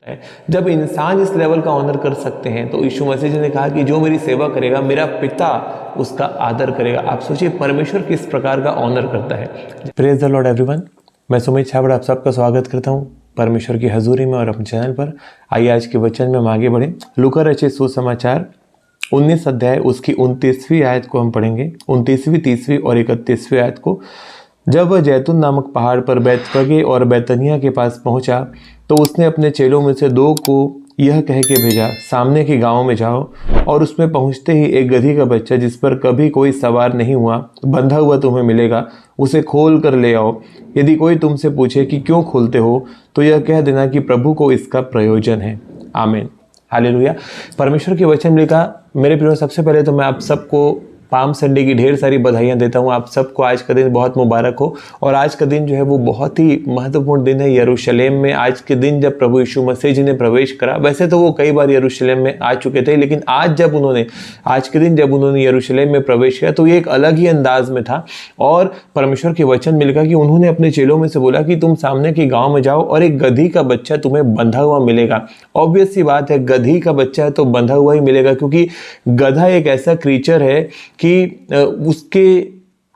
है। जब इंसान इस लेवल का ऑनर कर सकते हैं तो यीशु मसीह जी ने कहा कि जो मेरी सेवा करेगा मेरा पिता उसका आदर करेगा। आप सोचिए परमेश्वर किस प्रकार का ऑनर करता है। प्रेज द लॉर्ड एवरीवन, मैं सुमित छाबड़ आप सबका स्वागत करता हूं परमेश्वर की हजूरी में और अपने चैनल पर। आइए आज के वचन में हम आगे बढ़ें। लूका रचित सुसमाचार 19 अध्याय उसकी 29वीं आयत को हम पढ़ेंगे, 29वीं, 30वीं और 31वीं आयत को। जब वह जैतून नामक पहाड़ पर बैतफगे और बैतनिया के पास पहुंचा तो उसने अपने चेलों में से 2 को यह कह के भेजा, सामने के गांव में जाओ और उसमें पहुंचते ही एक गधी का बच्चा जिस पर कभी कोई सवार नहीं हुआ बंधा हुआ तुम्हें मिलेगा, उसे खोल कर ले आओ। यदि कोई तुमसे पूछे कि क्यों खोलते हो तो यह कह देना कि प्रभु को इसका प्रयोजन है। आमीन, हालेलुया। परमेश्वर के वचन में लिखा, मेरे प्रियो, सबसे पहले तो मैं आप सबको पाम संडे की ढेर सारी बधाइयाँ देता हूँ। आप सबको आज का दिन बहुत मुबारक हो। और आज का दिन जो है वो बहुत ही महत्वपूर्ण दिन है यरूशलेम में। आज के दिन जब प्रभु यीशु मसीह जी ने प्रवेश करा, वैसे तो वो कई बार यरूशलेम में आ चुके थे, लेकिन आज के दिन जब उन्होंने यरूशलेम में प्रवेश किया तो ये एक अलग ही अंदाज में था। और परमेश्वर के वचन में लिखा कि उन्होंने अपने चेलों में से बोला कि तुम सामने के गाँव में जाओ और एक गधी का बच्चा तुम्हें बंधा हुआ मिलेगा। ऑब्वियस सी बात है, गधी का बच्चा है तो बंधा हुआ ही मिलेगा, क्योंकि गधा एक ऐसा क्रीचर है कि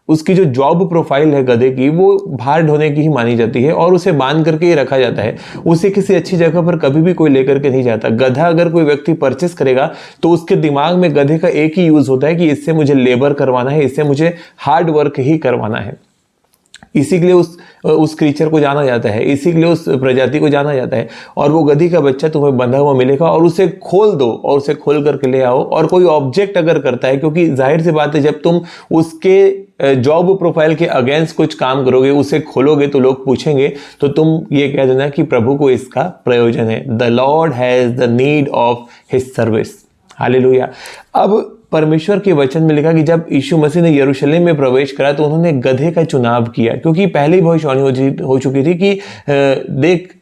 उसकी जो जॉब प्रोफाइल है गधे की, वो भार ढोने की ही मानी जाती है और उसे बांध करके ही रखा जाता है। उसे किसी अच्छी जगह पर कभी भी कोई लेकर के नहीं जाता। गधा अगर कोई व्यक्ति परचेस करेगा तो उसके दिमाग में गधे का एक ही यूज होता है कि इससे मुझे लेबर करवाना है, इससे मुझे हार्ड वर्क ही करवाना है। इसी के लिए उस क्रीचर को जाना जाता है, इसी के लिए उस प्रजाति को जाना जाता है। और वो गधी का बच्चा तुम्हें बंधा हुआ मिलेगा और उसे खोल दो और उसे खोल करके ले आओ। और कोई ऑब्जेक्ट अगर करता है, क्योंकि जाहिर सी बात है जब तुम उसके जॉब प्रोफाइल के अगेंस्ट कुछ काम करोगे, उसे खोलोगे तो लोग पूछेंगे, तो तुम ये कह देना कि प्रभु को इसका प्रयोजन है। The Lord has the need of his service. Hallelujah. अब परमेश्वर के वचन में लिखा कि जब यीशु मसीह ने यरूशलेम में प्रवेश करा तो उन्होंने गधे का चुनाव किया, क्योंकि पहले ही भविष्यवाणी हो चुकी थी कि देख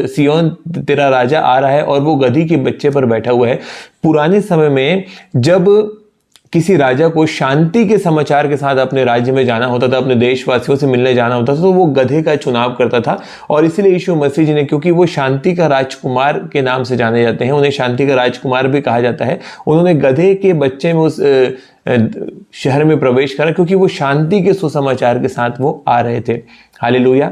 सियोन तेरा राजा आ रहा है और वो गधी के बच्चे पर बैठा हुआ है। पुराने समय में जब किसी राजा को शांति के समाचार के साथ अपने राज्य में जाना होता था, अपने देशवासियों से मिलने जाना होता था, तो वो गधे का चुनाव करता था। और इसीलिए यीशु मसीह जी ने, क्योंकि वो शांति का राजकुमार के नाम से जाने जाते हैं, उन्हें शांति का राजकुमार भी कहा जाता है, उन्होंने गधे के बच्चे में उस शहर में प्रवेश करा, क्योंकि वो शांति के सुसमाचार के साथ वो आ रहे थे। हालेलुया।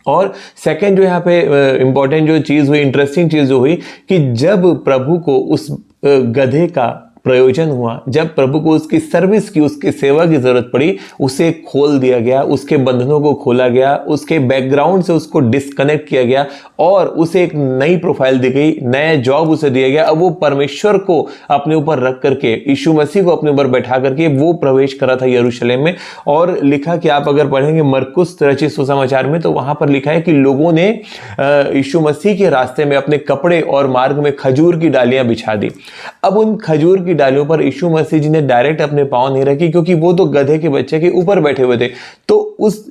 और सेकंड जो यहाँ पे इंपॉर्टेंट जो चीज हुई, इंटरेस्टिंग चीज जो हुई, कि जब प्रभु को उस गधे का प्रयोजन हुआ, जब प्रभु को उसकी सर्विस की, उसकी सेवा की जरूरत पड़ी, उसे खोल दिया गया, उसके बंधनों को खोला गया, उसके बैकग्राउंड से उसको डिस्कनेक्ट किया गया और उसे एक नई प्रोफाइल दी गई, नया जॉब उसे दिया गया। अब वो परमेश्वर को अपने ऊपर रख करके, यीशु मसीह को अपने ऊपर बैठा करके वो प्रवेश करा था यरूशलेम में। और लिखा कि आप अगर पढ़ेंगे मरकुस रचित सुसमाचार में, तो वहां पर लिखा है कि लोगों ने यीशु मसीह के रास्ते में अपने कपड़े और मार्ग में खजूर की डालियां बिछा दी। अब उन खजूर की डालियों पर यीशु मसीह जी ने डायरेक्ट अपने पांव नहीं रखे, क्योंकि वो तो गधे के बच्चे के ऊपर बैठे हुए थे। तो उस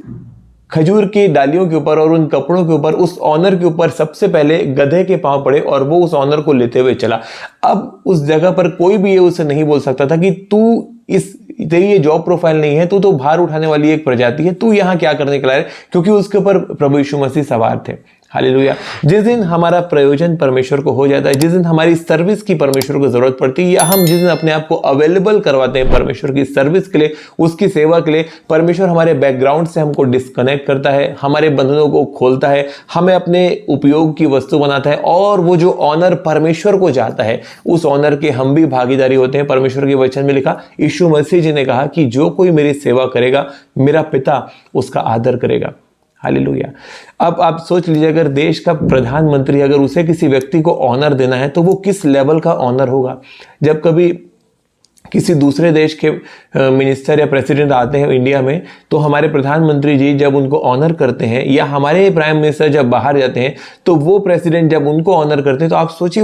खजूर की डालियों के ऊपर और उन कपड़ों के ऊपर, उस ऑनर के ऊपर सबसे पहले गधे के पांव पड़े और वो उस ऑनर को लेते हुए चला। अब उस जगह पर कोई भी ये उसे नहीं बोल सकता था कि तेरी ये जॉब प्रोफाइल नहीं है, तू तो भार उठाने वाली एक प्रजाति है, तू यहां क्या करने के लिए, क्योंकि उसके ऊपर प्रभु यीशु मसीह सवार थे। हालेलुया। जिस दिन हमारा प्रयोजन परमेश्वर को हो जाता है, जिस दिन हमारी सर्विस की परमेश्वर को जरूरत पड़ती है, या हम जिस दिन अपने आप को अवेलेबल करवाते हैं परमेश्वर की सर्विस के लिए, उसकी सेवा के लिए, परमेश्वर हमारे बैकग्राउंड से हमको डिस्कनेक्ट करता है, हमारे बंधनों को खोलता है, हमें अपने उपयोग की वस्तु बनाता है। और वो जो ऑनर परमेश्वर को जाता है, उस ऑनर के हम भी भागीदारी होते हैं। परमेश्वर के वचन में लिखा, यीशु मसीह जी ने कहा कि जो कोई मेरी सेवा करेगा मेरा पिता उसका आदर करेगा। हालेलुया। अब आप सोच लीजिए, अगर देश का प्रधानमंत्री, अगर उसे किसी व्यक्ति को ऑनर देना है तो वो किस लेवल का ऑनर होगा। जब कभी किसी दूसरे देश के मिनिस्टर या प्रेसिडेंट आते हैं इंडिया में, तो हमारे प्रधानमंत्री जी जब उनको ऑनर करते हैं, या हमारे प्राइम मिनिस्टर जब बाहर जाते हैं, तो वो प्रेसिडेंट जब उनको ऑनर करते हैं, तो आप सोचिए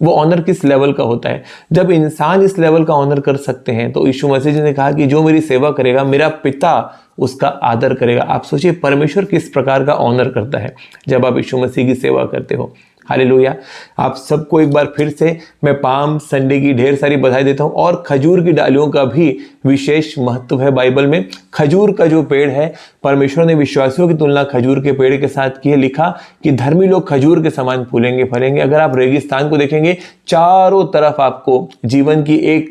वो ऑनर किस लेवल का होता है। जब इंसान इस लेवल का ऑनर कर सकते हैं, तो यीशु मसीह जी ने कहा कि जो मेरी सेवा करेगा मेरा पिता उसका आदर करेगा। आप सोचिए परमेश्वर किस प्रकार का ऑनर करता है जब आप यीशु मसीह की सेवा करते हो। हालेलुया। आप सबको एक बार फिर से मैं पाम संडे की ढेर सारी बधाई देता हूं। और खजूर की डालियों का भी विशेष महत्व है बाइबल में। खजूर का जो पेड़ है, परमेश्वर ने विश्वासियों की तुलना खजूर के पेड़ के साथ की है। लिखा कि धर्मी लोग खजूर के समान फूलेंगे फलेंगे। अगर आप रेगिस्तान को देखेंगे, चारों तरफ आपको जीवन की एक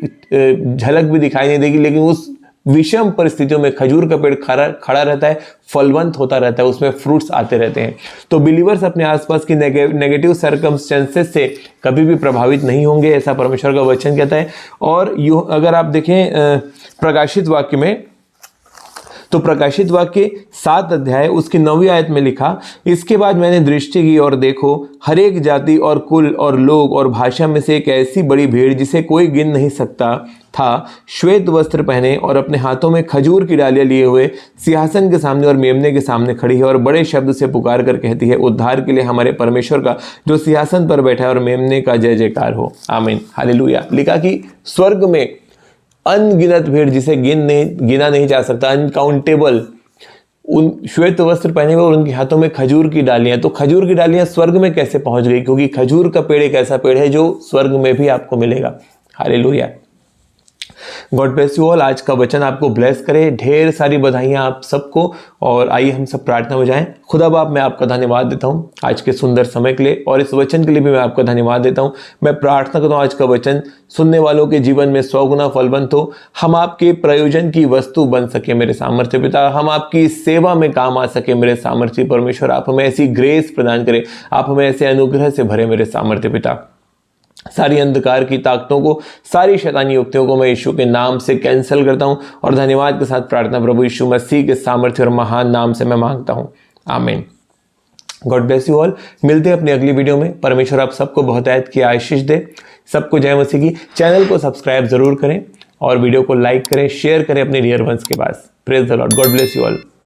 झलक भी दिखाई नहीं देगी, लेकिन उस विषम परिस्थितियों में खजूर का पेड़ खड़ा रहता है, फलवंत होता रहता है, उसमें फ्रूट्स आते रहते हैं। तो बिलीवर्स अपने आसपास की नेगेटिव सर्कमस्टेंसेस से कभी भी प्रभावित नहीं होंगे, ऐसा परमेश्वर का वचन कहता है। और अगर आप देखें प्रकाशित वाक्य में, तो प्रकाशित वाक्य 7 अध्याय उसकी 9वीं आयत में लिखा, इसके बाद मैंने दृष्टि की और देखो, हर एक जाति और कुल और लोग और भाषा में से एक ऐसी बड़ी भीड़ जिसे कोई गिन नहीं सकता था, श्वेत वस्त्र पहने और अपने हाथों में खजूर की डालियां लिए हुए सिंहासन के सामने और मेमने के सामने खड़ी है और बड़े शब्द से पुकार कर कहती है, उद्धार के लिए हमारे परमेश्वर का जो सिंहासन पर बैठा है और मेमने का जय जयकार हो, आमीन, हालेलुया। लिखा कि स्वर्ग में अनगिनत भीड़ जिसे गिना नहीं जा सकता, अनकाउंटेबल, उन श्वेत वस्त्र पहने हुए और उनके हाथों में खजूर की डालियां। तो खजूर की डालियां स्वर्ग में कैसे पहुंच गई? क्योंकि खजूर का पेड़ एक ऐसा पेड़ है जो स्वर्ग में भी आपको मिलेगा। Hallelujah. God bless you all. आज का वचन आपको ब्लेस करे। ढेर सारी बधाइयां आप सबको। और आइए हम सब प्रार्थना में जाएं। खुदा बाप, मैं आपका धन्यवाद देता हूं आज के सुंदर समय के लिए और इस वचन के लिए भी मैं आपका धन्यवाद देता हूं। मैं प्रार्थना करता हूं आज का वचन सुनने वालों के जीवन में 100 गुना फलवंत हो। हम आपके प्रयोजन की वस्तु बन सके मेरे सामर्थ्य पिता। हम आपकी सेवा में काम आ सके मेरे सामर्थ्य परमेश्वर। आप हमें ऐसी ग्रेस प्रदान करें, आप हमें ऐसे अनुग्रह से भरे मेरे सामर्थ्य पिता। सारी अंधकार की ताकतों को, सारी शैतानी युक्तियों को मैं यीशु के नाम से कैंसिल करता हूं और धन्यवाद के साथ प्रार्थना प्रभु यीशु मसीह के सामर्थ्य और महान नाम से मैं मांगता हूं, आमीन। God bless you all. मिलते हैं अपनी अगली वीडियो में। परमेश्वर आप सबको बहुतायत की आशीष दे। सबको जय मसीह की। चैनल को सब्सक्राइब जरूर करें और वीडियो को लाइक करें, शेयर करें अपने डियर वंस के पास। Praise the Lord. God bless you all.